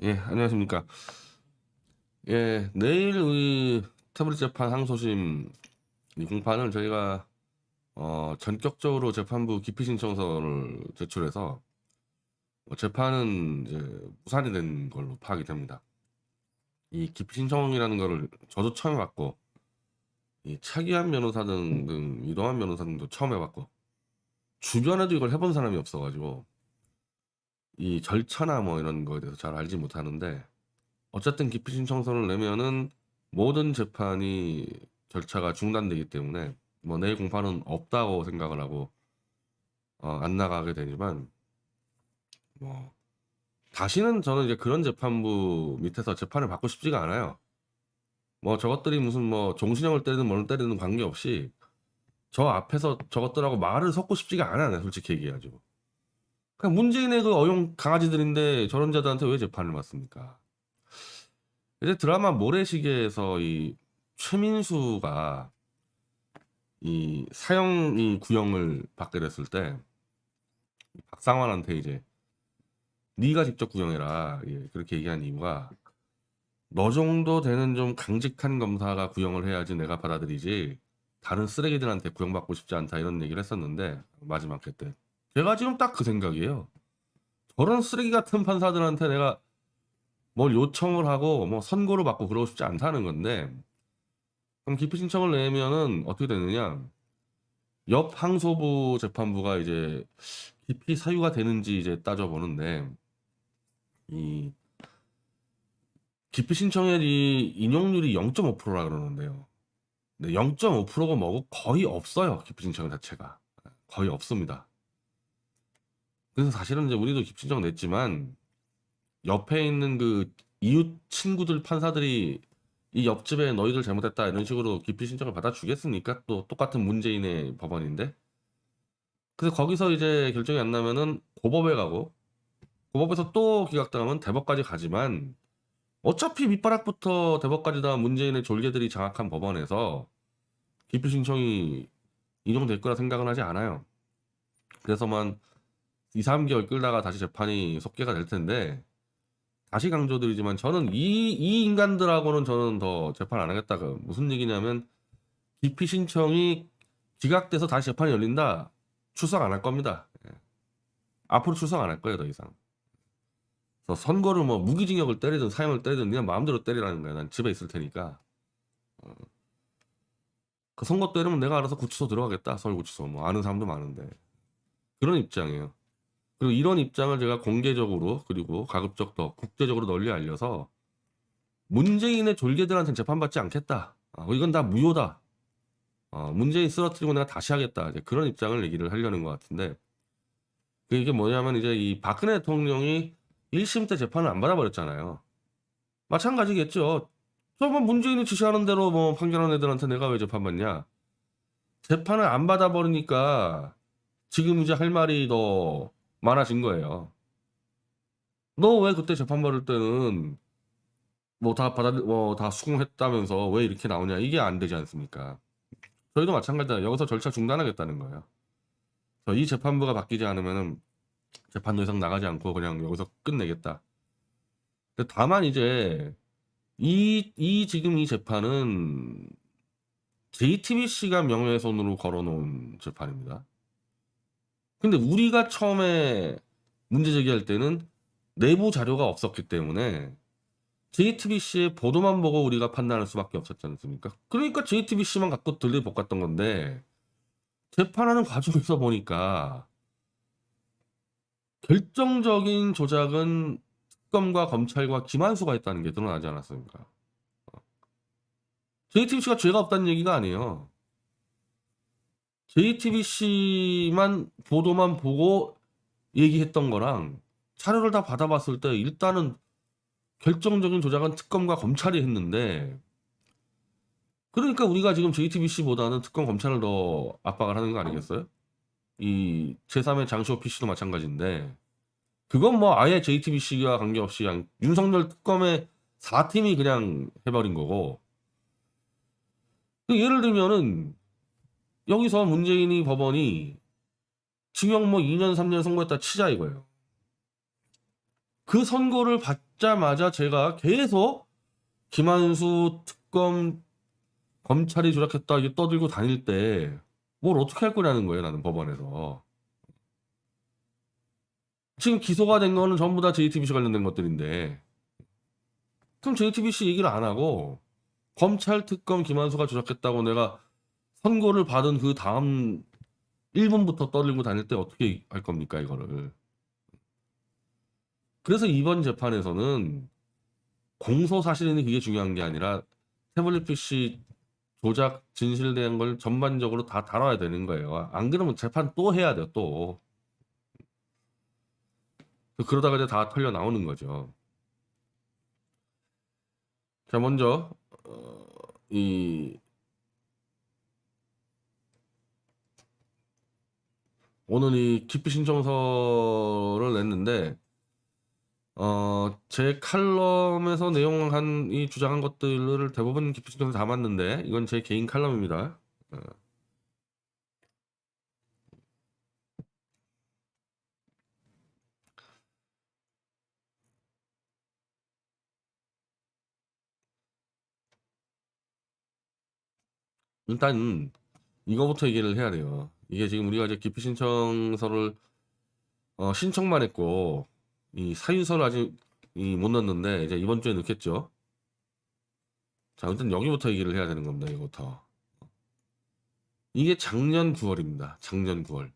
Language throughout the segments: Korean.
예, 안녕하십니까. 예, 내일 우리 태블릿 재판 항소심 이 공판을 저희가 전격적으로 재판부 기피 신청서를 제출해서 재판은 이제 무산이 된 걸로 파악이 됩니다. 이 기피 신청이라는 거를 저도 처음 해봤고, 이 차기한 변호사 등 이동환 변호사 등도 처음 해봤고, 주변에도 이걸 해본 사람이 없어가지고 이 절차나 뭐 이런 거에 대해서 잘 알지 못하는데, 어쨌든 기피 신청서를 내면은 모든 재판이 절차가 중단되기 때문에 뭐 내일 공판은 없다고 생각을 하고 안 나가게 되지만, 뭐 다시는 저는 이제 그런 재판부 밑에서 재판을 받고 싶지가 않아요. 뭐 저것들이 무슨 뭐 종신형을 때리든 뭘 때리든 관계없이 저 앞에서 저것들하고 말을 섞고 싶지가 않아요, 솔직히 얘기해가지고. 그냥 문재인의 그 어용 강아지들인데 저런 자들한테 왜 재판을 받습니까? 이제 드라마 모래시계에서 이 최민수가 이 사형 이 구형을 받게 됐을 때 박상환한테 이제 네가 직접 구형해라, 예, 그렇게 얘기한 이유가, 너 정도 되는 좀 강직한 검사가 구형을 해야지 내가 받아들이지 다른 쓰레기들한테 구형받고 싶지 않다, 이런 얘기를 했었는데, 마지막 회 때 제가 지금 딱 그 생각이에요. 저런 쓰레기 같은 판사들한테 내가 뭘 요청을 하고 뭐 선고를 받고 그러고 싶지 않다는 건데, 그럼 기피 신청을 내면은 어떻게 되느냐, 옆 항소부 재판부가 이제 기피 사유가 되는지 이제 따져보는데, 이 기피 신청의 이 인용률이 0.5%라 그러는데요. 근데 0.5%가 뭐고 거의 없어요. 기피 신청 자체가 거의 없습니다. 그래서 사실은 이제 우리도 기피 신청 냈지만 옆에 있는 그 이웃 친구들 판사들이 이 옆집에 너희들 잘못했다 이런 식으로 기피 신청을 받아주겠습니까? 또 똑같은 문재인의 법원인데. 그래서 거기서 이제 결정이 안 나면은 고법에 가고, 고법에서 또 기각당하면 대법까지 가지만, 어차피 밑바닥부터 대법까지 다 문재인의 졸개들이 장악한 법원에서 기피 신청이 인용될 거라 생각은 하지 않아요. 그래서만 2, 3개월 끌다가 다시 재판이 속개가 될 텐데, 다시 강조드리지만 저는 이 인간들하고는 저는 더 재판 안 하겠다. 그 무슨 얘기냐면, 기피 신청이 기각돼서 다시 재판이 열린다, 출석 안 할 겁니다. 예. 앞으로 출석 안 할 거예요, 더 이상. 그래서 선고를 뭐 무기징역을 때리든 사형을 때리든 그냥 마음대로 때리라는 거야. 난 집에 있을 테니까. 그 선고 때리면 내가 알아서 구치소 들어가겠다. 서울구치소. 뭐 아는 사람도 많은데. 그런 입장이에요. 그리고 이런 입장을 제가 공개적으로 그리고 가급적 더 국제적으로 널리 알려서 문재인의 졸개들한테는 재판받지 않겠다. 이건 다 무효다. 문재인 쓰러뜨리고 내가 다시 하겠다. 이제 그런 입장을 얘기를 하려는 것 같은데, 그게 뭐냐면 이제 이 박근혜 대통령이 1심 때 재판을 안 받아버렸잖아요. 마찬가지겠죠. 저뭐 문재인이 지시하는 대로 뭐 판결한 애들한테 내가 왜 재판받냐. 재판을 안 받아버리니까 지금 이제 할 말이 더 많아진 거예요. 너 왜 그때 재판 받을 때는 뭐 다 수긍했다면서 왜 이렇게 나오냐. 이게 안 되지 않습니까? 저희도 마찬가지다. 여기서 절차 중단하겠다는 거예요. 이 재판부가 바뀌지 않으면은 재판 더 이상 나가지 않고 그냥 여기서 끝내겠다. 근데 다만 이제 이 지금 이 재판은 JTBC가 명예훼손으로 걸어놓은 재판입니다. 근데 우리가 처음에 문제 제기할 때는 내부 자료가 없었기 때문에 JTBC의 보도만 보고 우리가 판단할 수밖에 없었지 않습니까? 그러니까 JTBC만 갖고 들이볶았던 건데, 재판하는 과정에서 보니까 결정적인 조작은 특검과 검찰과 김한수가 했다는 게 드러나지 않았습니까? JTBC가 죄가 없다는 얘기가 아니에요. JTBC만 보도만 보고 얘기했던 거랑 자료를 다 받아봤을 때 일단은 결정적인 조작은 특검과 검찰이 했는데, 그러니까 우리가 지금 JTBC보다는 특검 검찰을 더 압박을 하는 거 아니겠어요? 이 제3의 장시호 PC도 마찬가지인데, 그건 뭐 아예 JTBC와 관계없이 그냥 윤석열 특검의 4팀이 그냥 해버린 거고. 예를 들면은 여기서 문재인이 법원이 징역 뭐 2년 3년 선고했다 치자 이거예요. 그 선고를 받자마자 제가 계속 김한수 특검 검찰이 조작했다 이게 떠들고 다닐 때 뭘 어떻게 할 거냐는 거예요, 나는 법원에서. 지금 기소가 된 거는 전부 다 JTBC 관련된 것들인데, 그럼 JTBC 얘기를 안 하고 검찰 특검 김한수가 조작했다고 내가 선고를 받은 그 다음 1분부터 떠들고 다닐 때 어떻게 할 겁니까, 이거를. 그래서 이번 재판에서는 공소 사실은 그게 중요한 게 아니라 태블릿 PC 조작 진실에 대한 걸 전반적으로 다 다뤄야 되는 거예요. 안 그러면 재판 또 해야 돼요, 또. 그러다가 이제 다 털려 나오는 거죠. 자, 먼저 이 오늘 이 기피 신청서를 냈는데 제 칼럼에서 내용한 이 주장한 것들을 대부분 기피 신청서에 담았는데 이건 제 개인 칼럼입니다. 일단 이거부터 얘기를 해야 돼요. 이게 지금 우리가 이제 기피 신청서를 신청만 했고 이 사유서를 아직 못 넣었는데 이제 이번 주에 넣겠죠. 자, 일단 여기부터 얘기를 해야 되는 겁니다. 이거부터. 이게 작년 9월입니다. 작년 9월.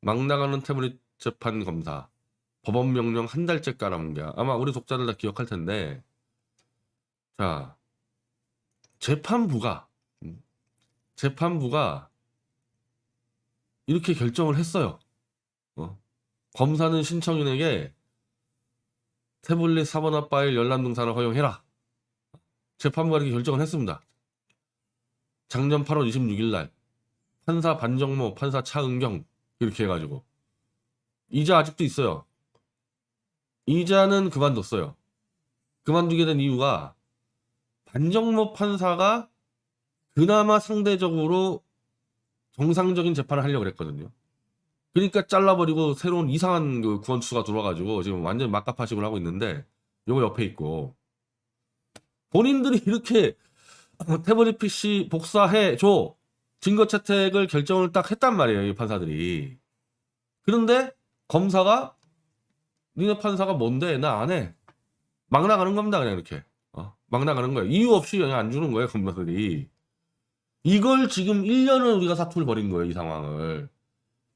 막 나가는 태블릿 재판 검사 법원 명령 한 달째 깔아놓은 게 아마 우리 독자들 다 기억할 텐데, 자, 재판부가 이렇게 결정을 했어요. 검사는 신청인에게 태블릿 사본화 파일 열람 등산을 허용해라. 재판부가 이렇게 결정을 했습니다. 작년 8월 26일 날 판사 반정모, 판사 차은경 이렇게 해가지고 이자 아직도 있어요. 이자는 그만뒀어요. 그만두게 된 이유가 반정모 판사가 그나마 상대적으로 정상적인 재판을 하려고 그랬거든요. 그러니까 잘라버리고 새로운 이상한 그 구원수가 들어와가지고 지금 완전히 막가파식을 하고 있는데 요거 옆에 있고, 본인들이 이렇게 태블릿 PC 복사해줘 증거 채택을 결정을 딱 했단 말이에요, 이 판사들이. 그런데 검사가 니네 판사가 뭔데 나 안 해, 막 나가는 겁니다. 그냥 이렇게 막 나가는 거예요. 이유 없이 그냥 안 주는 거예요, 검사들이. 이걸 지금 1년을 우리가 사투를 벌인 거예요, 이 상황을.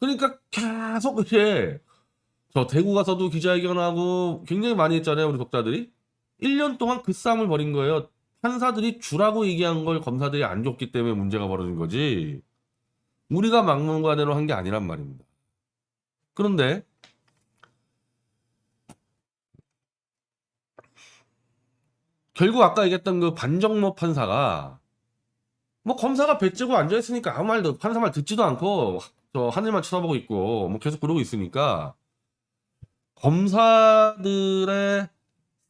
그러니까 계속 이렇게 저 대구 가서도 기자회견하고 굉장히 많이 했잖아요, 우리 독자들이. 1년 동안 그 싸움을 벌인 거예요. 판사들이 주라고 얘기한 걸 검사들이 안 줬기 때문에 문제가 벌어진 거지, 우리가 막무가내로 한 게 아니란 말입니다. 그런데 결국 아까 얘기했던 그 반정모 판사가 뭐 검사가 배째고 앉아있으니까 아무 말도 판사 말 듣지도 않고 저 하늘만 쳐다보고 있고 뭐 계속 그러고 있으니까 검사들의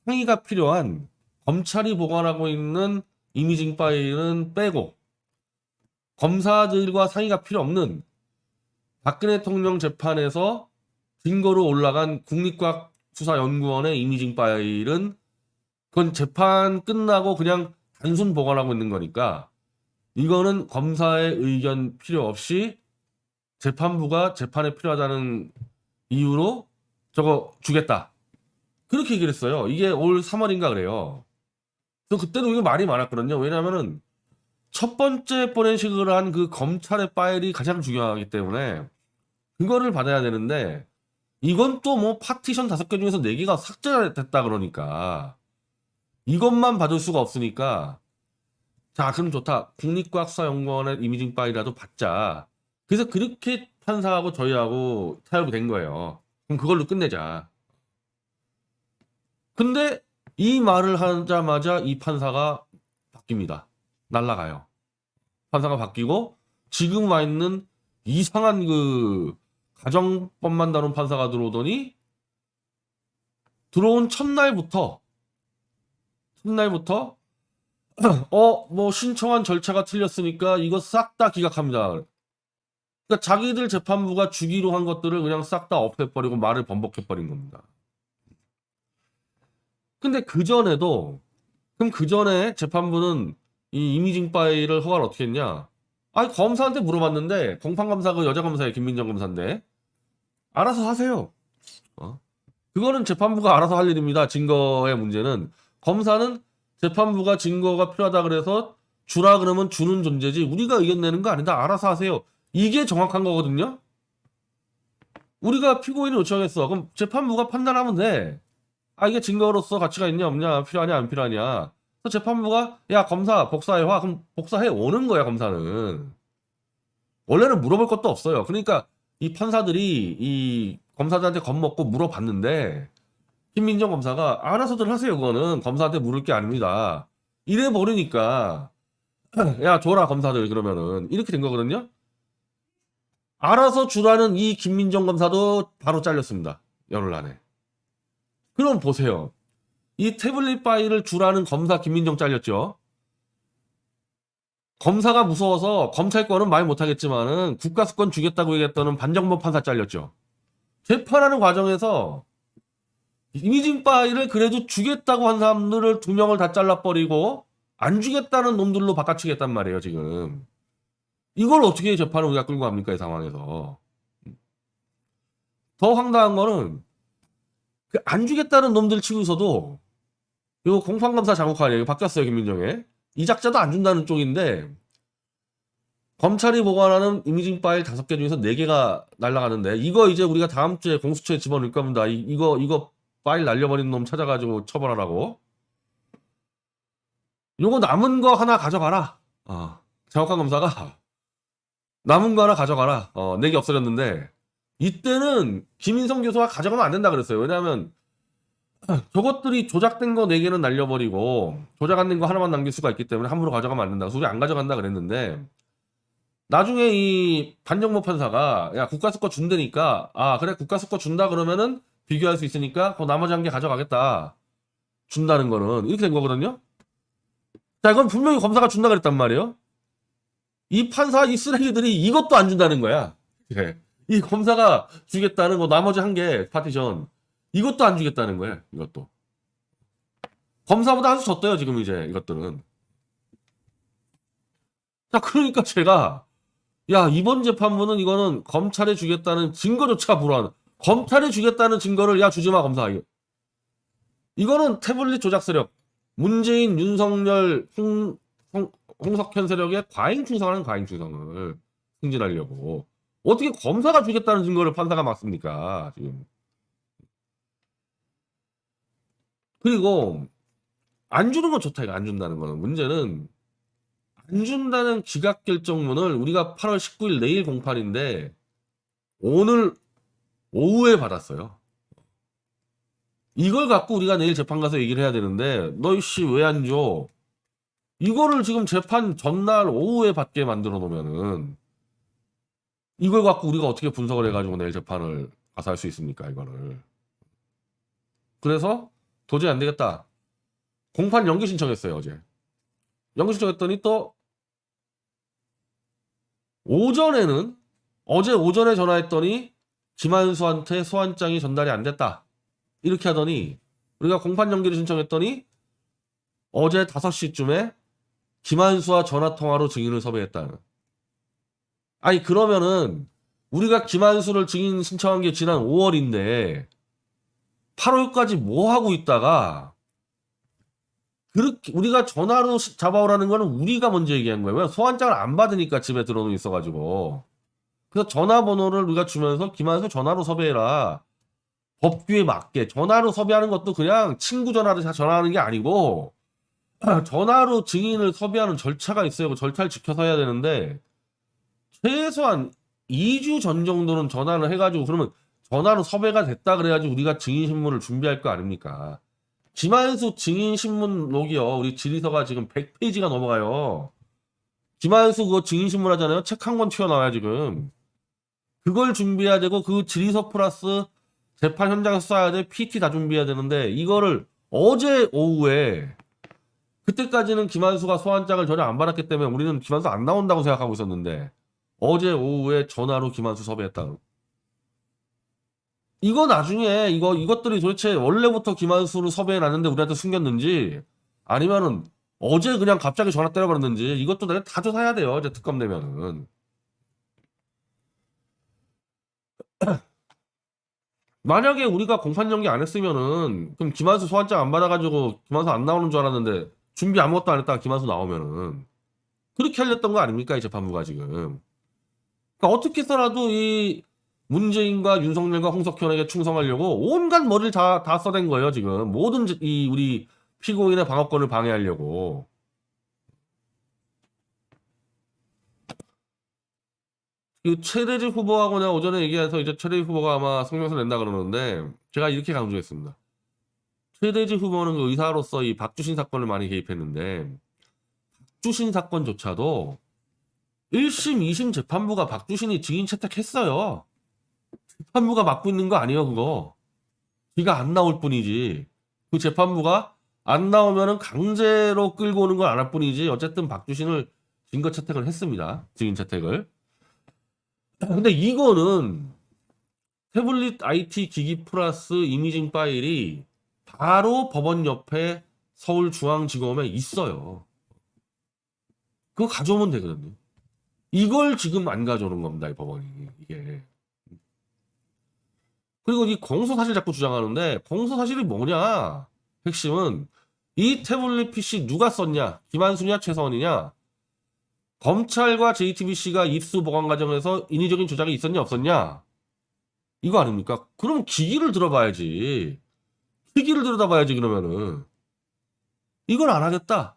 상의가 필요한 검찰이 보관하고 있는 이미징 파일은 빼고 검사들과 상의가 필요 없는 박근혜 대통령 재판에서 증거로 올라간 국립과학수사연구원의 이미징 파일은 그건 재판 끝나고 그냥 단순 보관하고 있는 거니까 이거는 검사의 의견 필요 없이 재판부가 재판에 필요하다는 이유로 저거 주겠다, 그렇게 얘기를 했어요. 이게 올 3월인가 그래요. 그래서 그때도 이게 말이 많았거든요. 왜냐하면은 첫 번째 포렌식을 한 그 검찰의 파일이 가장 중요하기 때문에 그거를 받아야 되는데 이건 또 뭐 파티션 5개 중에서 4개가 삭제됐다 그러니까 이것만 받을 수가 없으니까, 자 그럼 좋다, 국립과학수사연구원의 이미징 파일이라도 받자. 그래서 그렇게 판사하고 저희하고 타협이 된 거예요. 그럼 그걸로 끝내자. 근데 이 말을 하자마자 이 판사가 바뀝니다. 날라가요. 판사가 바뀌고 지금 와 있는 이상한 그 가정법만 다룬 판사가 들어오더니 들어온 첫날부터 뭐 신청한 절차가 틀렸으니까 이거 싹 다 기각합니다. 그러니까 자기들 재판부가 주기로 한 것들을 그냥 싹 다 없애버리고 말을 번복해버린 겁니다. 근데 그전에도 그럼 그전에 재판부는 이 이미징 파일을 허가를 어떻게 했냐? 아니 검사한테 물어봤는데 공판검사 그 여자 검사의 김민정 검사인데 알아서 하세요. 어? 그거는 재판부가 알아서 할 일입니다. 증거의 문제는 검사는 재판부가 증거가 필요하다 그래서 주라 그러면 주는 존재지 우리가 의견 내는 거 아니다. 알아서 하세요. 이게 정확한 거거든요. 우리가 피고인을 요청했어. 그럼 재판부가 판단하면 돼. 아 이게 증거로서 가치가 있냐 없냐 필요하냐 안 필요하냐. 그래서 재판부가 야 검사 복사해 와. 그럼 복사해 오는 거야 검사는. 원래는 물어볼 것도 없어요. 그러니까 이 판사들이 이 검사들한테 겁먹고 물어봤는데 김민정 검사가 알아서들 하세요. 그거는 검사한테 물을 게 아닙니다. 이래 버리니까 야 줘라 검사들 그러면은 이렇게 된 거거든요. 알아서 주라는 이 김민정 검사도 바로 잘렸습니다. 열흘 안에. 그럼 보세요. 이 태블릿 파일을 주라는 검사 김민정 잘렸죠. 검사가 무서워서 검찰권은 말 못하겠지만은 국가수권 주겠다고 얘기했던 반정범 판사 잘렸죠. 재판하는 과정에서 이미징 파일을 그래도 주겠다고 한 사람들을 2명을 다 잘라버리고 안 주겠다는 놈들로 바꿔치겠단 말이에요 지금. 이걸 어떻게 재판을 우리가 끌고 갑니까 이 상황에서. 더 황당한 거는 그 안 주겠다는 놈들 치고서도 이거 공판검사 자국하냐 바뀌었어요 김민정에. 이 작자도 안 준다는 쪽인데 검찰이 보관하는 이미징 파일 5개 중에서 4개가 날라가는데 이거 이제 우리가 다음 주에 공수처에 집어넣을 겁니다. 이거 파일 날려버린 놈 찾아가지고 처벌하라고. 요거 남은 거 하나 가져가라. 자국한 검사가 남은 거 하나 가져가라. 4개 없어졌는데 이때는 김인성 교수가 가져가면 안 된다 그랬어요. 왜냐하면 저것들이 조작된 거 4개는 날려버리고 조작 안 된 거 하나만 남길 수가 있기 때문에 함부로 가져가면 안 된다. 그래서 우리 안 가져간다 그랬는데 나중에 이 반정모 판사가 야 국가수권 준다니까 그래 국가수권 준다 그러면은 비교할 수 있으니까 그 나머지 한 개 가져가겠다. 준다는 거는 이렇게 된 거거든요. 자 이건 분명히 검사가 준다 그랬단 말이에요. 이 판사 이 쓰레기들이 이것도 안 준다는 거야. 네. 이 검사가 주겠다는 거 나머지 한 개 파티션 이것도 안 주겠다는 거예요. 이것도 검사보다 한 수 졌대요 지금 이제 이것들은. 자 그러니까 제가 야 이번 재판부는 이거는 검찰에 주겠다는 증거조차 불허하는 검찰에 주겠다는 증거를 야 주지마 검사 이거는 태블릿 조작 세력 문재인 윤석열 홍석현 세력의 과잉 충성하는 과잉 충성을 승진하려고 어떻게 검사가 주겠다는 증거를 판사가 막습니까 지금. 그리고 안 주는 건 좋다 이거 안 준다는 거는. 문제는 안 준다는 기각결정문을 우리가 8월 19일 내일 공판인데 오늘 오후에 받았어요. 이걸 갖고 우리가 내일 재판 가서 얘기를 해야 되는데 너희 씨 왜 안 줘? 이거를 지금 재판 전날 오후에 받게 만들어 놓으면은 이걸 갖고 우리가 어떻게 분석을 해가지고 내일 재판을 가서 할 수 있습니까 이거를. 그래서 도저히 안 되겠다. 공판 연기 신청했어요 어제. 연기 신청했더니 또 오전에는 어제 오전에 전화했더니 김한수한테 소환장이 전달이 안 됐다. 이렇게 하더니 우리가 공판 연기를 신청했더니 어제 5시쯤에 김한수와 전화통화로 증인을 섭외했다는. 아니 그러면은 우리가 김한수를 증인 신청한 게 지난 5월인데 8월까지 뭐 하고 있다가 그렇게 우리가 전화로 잡아오라는 거는 우리가 먼저 얘기한 거예요. 왜 소환장을 안 받으니까 집에 들어놓 있어가지고. 그래서 전화번호를 우리가 주면서 김한수 전화로 섭외해라. 법규에 맞게 전화로 섭외하는 것도 그냥 친구 전화로 전화하는 게 아니고 전화로 증인을 섭외하는 절차가 있어요. 그 절차를 지켜서 해야 되는데 최소한 2주 전 정도는 전화를 해가지고 그러면 전화로 섭외가 됐다 그래야지 우리가 증인신문을 준비할 거 아닙니까? 김한수 증인신문록이요. 우리 질의서가 지금 100페이지가 넘어가요. 김한수 그거 증인신문 하잖아요. 책 한 권 튀어나와요 지금. 그걸 준비해야 되고 그 질의서 플러스 재판 현장에서 써야 돼. PT 다 준비해야 되는데 이거를 어제 오후에 그때까지는 김한수가 소환장을 전혀 안 받았기 때문에 우리는 김한수 안 나온다고 생각하고 있었는데 어제 오후에 전화로 김한수 섭외했다. 이거 나중에 이것들이 도대체 원래부터 김한수를 섭외해 놨는데 우리한테 숨겼는지 아니면은 어제 그냥 갑자기 전화 때려버렸는지 이것도 내가 다 조사해야 돼요. 이제 특검 되면은. 만약에 우리가 공판 연기 안 했으면은 그럼 김한수 소환장 안 받아가지고 김한수 안 나오는 줄 알았는데 준비 아무것도 안 했다가 김한수 나오면은 그렇게 하렸던 거 아닙니까 이 재판부가 지금. 그러니까 어떻게 해서라도 이 문재인과 윤석열과 홍석현에게 충성하려고 온갖 머리를 다 써댄 거예요 지금. 모든 이 우리 피고인의 방어권을 방해하려고. 그 최대지 후보하고 내가 오전에 얘기해서 이제 최대지 후보가 아마 성명서 낸다 그러는데 제가 이렇게 강조했습니다. 최대지 후보는 그 의사로서 이 박주신 사건을 많이 개입했는데 박주신 사건조차도 1심, 2심 재판부가 박주신이 증인 채택했어요. 재판부가 맡고 있는 거 아니에요 그거. 기가 안 나올 뿐이지. 그 재판부가 안 나오면은 강제로 끌고 오는 건 안 할 뿐이지 어쨌든 박주신을 증거 채택을 했습니다. 증인 채택을. 근데 이거는 태블릿 IT 기기 플러스 이미징 파일이 바로 법원 옆에 서울중앙지검에 있어요. 그거 가져오면 되거든요. 이걸 지금 안 가져오는 겁니다, 이 법원이. 이게. 그리고 이 공소사실 자꾸 주장하는데 공소사실이 뭐냐? 핵심은 이 태블릿 PC 누가 썼냐? 김한수냐 최서원이냐? 검찰과 JTBC가 입수 보관 과정에서 인위적인 조작이 있었냐 없었냐? 이거 아닙니까? 그럼 기기를 들어봐야지. 기기를 들여다봐야지 그러면은. 이걸 안 하겠다.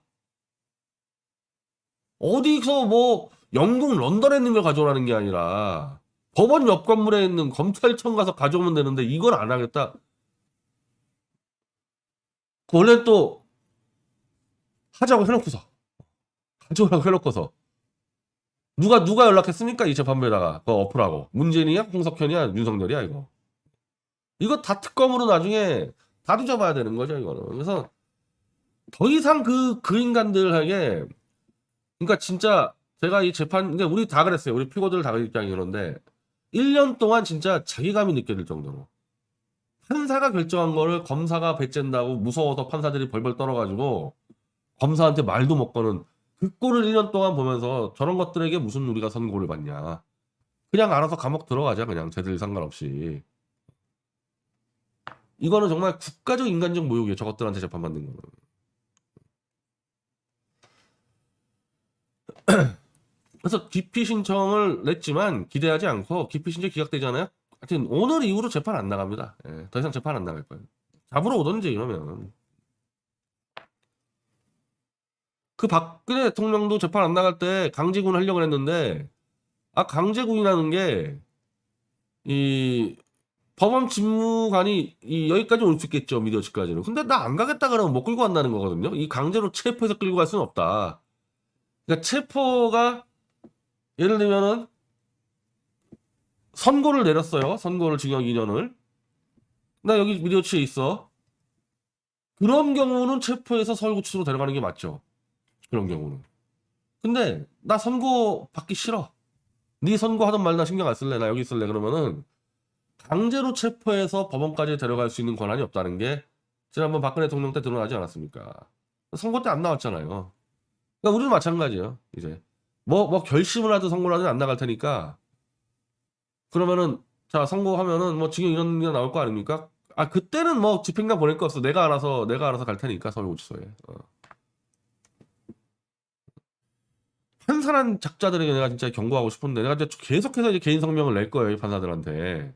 어디서 뭐 영국 런던에 있는 걸 가져오라는 게 아니라 법원 옆 건물에 있는 검찰청 가서 가져오면 되는데 이걸 안 하겠다. 원래 또 하자고 해놓고서 가져오라고 해놓고서 누가 연락했습니까 이 재판부에다가 그거 어플하고 문재인이야 홍석현이야 윤석열이야 이거 다 특검으로 나중에 다 뒤져봐야 되는 거죠 이거는. 그래서 더 이상 그 인간들에게 그러니까 진짜 제가 이 재판 근데 우리 다 그랬어요. 우리 피고들 다 입장이 그런데 1년 동안 진짜 자괴감이 느껴질 정도로 판사가 결정한 거를 검사가 배쨘다고 무서워서 판사들이 벌벌 떨어가지고 검사한테 말도 못 거는 그 꼴을 1년 동안 보면서 저런 것들에게 무슨 우리가 선고를 받냐. 그냥 알아서 감옥 들어가자 그냥 쟤들 상관없이. 이거는 정말 국가적 인간적 모욕이에요. 저것들한테 재판받는 거는. 그래서 기피 신청을 냈지만 기대하지 않고 기피 신청 기각되잖아요. 하여튼 오늘 이후로 재판 안 나갑니다. 예, 더 이상 재판 안 나갈 거예요. 잡으러 오던지 이러면. 그 박근혜 대통령도 재판 안 나갈 때 강제군 하려고 했는데 강제군이라는 게 이 법원 집무관이 여기까지 올 수 있겠죠 미디어치까지는. 근데 나 안 가겠다 그러면 못 끌고 간다는 거거든요. 이 강제로 체포해서 끌고 갈 수는 없다. 그러니까 체포가 예를 들면은 선고를 내렸어요. 선고를 징역 2년을. 나 여기 미디어치에 있어. 그런 경우는 체포해서 서울구치소로 데려가는 게 맞죠. 그런 경우는. 근데 나 선고 받기 싫어. 네 선고하던 말 나 신경 안 쓸래. 나 여기 있을래. 그러면은 강제로 체포해서 법원까지 데려갈 수 있는 권한이 없다는 게 지난번 박근혜 대통령 때 드러나지 않았습니까? 선고 때 안 나왔잖아요. 그러니까 우리도 마찬가지예요. 이제 뭐 결심을 하든 선고를 하든 안 나갈 테니까 그러면은 자 선고하면은 뭐 징역 이런 게 나올 거 아닙니까? 그때는 뭐 집행관 보낼 거 없어. 내가 알아서 갈 테니까 서울구치소에. 판사란 작자들에게 내가 진짜 경고하고 싶은데 내가 이제 계속해서 이제 개인 성명을 낼 거예요 이 판사들한테.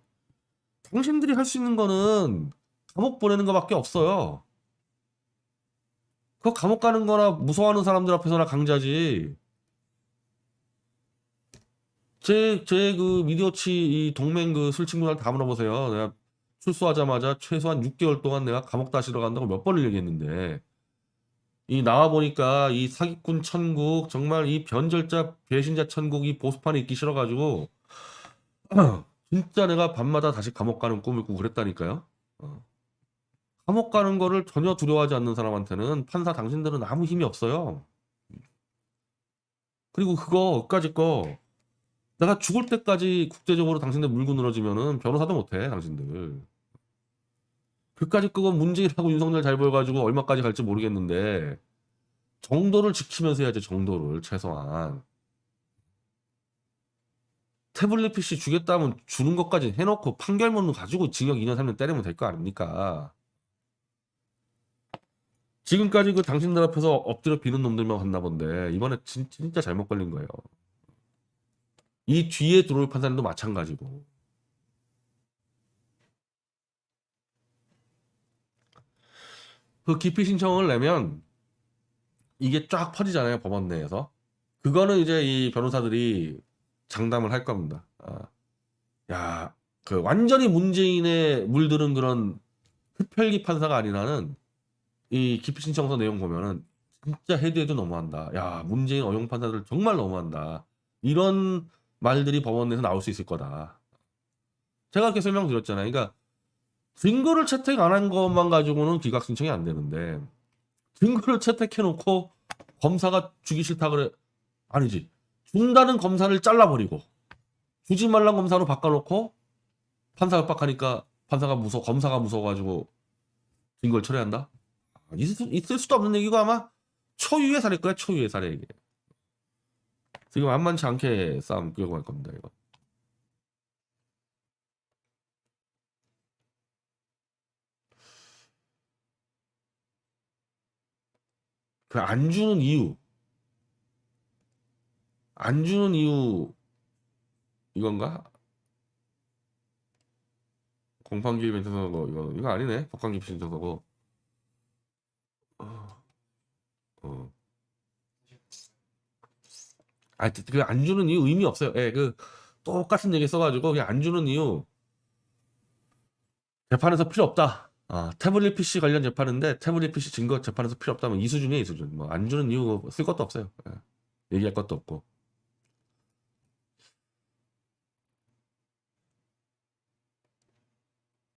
당신들이 할 수 있는 거는 감옥 보내는 거밖에 없어요. 그거 감옥 가는 거나 무서워하는 사람들 앞에서나 강자지. 제 그 미디어치 이 동맹 그 술 친구들 다 물어보세요. 내가 출소하자마자 최소한 6개월 동안 내가 감옥 다시러 간다고 몇 번을 얘기했는데 이 나와 보니까 이 사기꾼 천국 정말 이 변절자 배신자 천국 이 보수판에 있기 싫어가지고 진짜 내가 밤마다 다시 감옥 가는 꿈을 꾸고 그랬다니까요. 감옥 가는 거를 전혀 두려워하지 않는 사람한테는 판사 당신들은 아무 힘이 없어요. 그리고 그거 까짓 거 내가 죽을 때까지 국제적으로 당신들 물고 늘어지면은 변호사도 못해 당신들. 그까지 그건 문재인하고 윤석열 잘 보여가지고 얼마까지 갈지 모르겠는데 정도를 지키면서 해야지. 정도를 최소한. 태블릿 PC 주겠다면 주는 것까지 해놓고 판결문 가지고 징역 2년 3년 때리면 될 거 아닙니까? 지금까지 그 당신들 앞에서 엎드려 비는 놈들만 갔나 본데 이번에 진짜 잘못 걸린 거예요. 이 뒤에 들어올 판사님도 마찬가지고. 그 기피 신청을 내면 이게 쫙 퍼지잖아요, 법원 내에서. 그거는 이제 이 변호사들이 장담을 할 겁니다. 야, 그 완전히 문재인에 물드는 그런 흡혈귀 판사가 아니라는 이 기피 신청서 내용 보면은 진짜 해도 해도 너무한다. 야, 문재인 어용 판사들 정말 너무한다. 이런 말들이 법원 내에서 나올 수 있을 거다. 제가 그렇게 설명드렸잖아요. 그러니까 증거를 채택 안 한 것만 가지고는 기각 신청이 안 되는데 증거를 채택해놓고 검사가 주기 싫다 그래. 아니지. 준다는 검사를 잘라버리고 주지 말란 검사로 바꿔놓고 판사 협박하니까 판사가 검사가 무서워가지고 증거를 철회한다? 있을 수도 없는 얘기고 아마 초유의 사례일 거야. 초유의 사례 이게. 지금 만만치 않게 싸움 끌고 갈 겁니다. 이거. 그 안 주는 이유 이건가? 공판기일 멘트 선거 이거 아니네. 법관기피 신청서고. 어. 어. 그안 주는 이유 의미 없어요. 예, 그 똑같은 얘기 써가지고 그냥 안 주는 이유 재판에서 필요 없다. 태블릿 PC 관련 재판인데 태블릿 PC 증거 재판에서 필요 없다면 이 수준이에요, 이 수준. 뭐 안 주는 이유 쓸 것도 없어요. 예. 얘기할 것도 없고.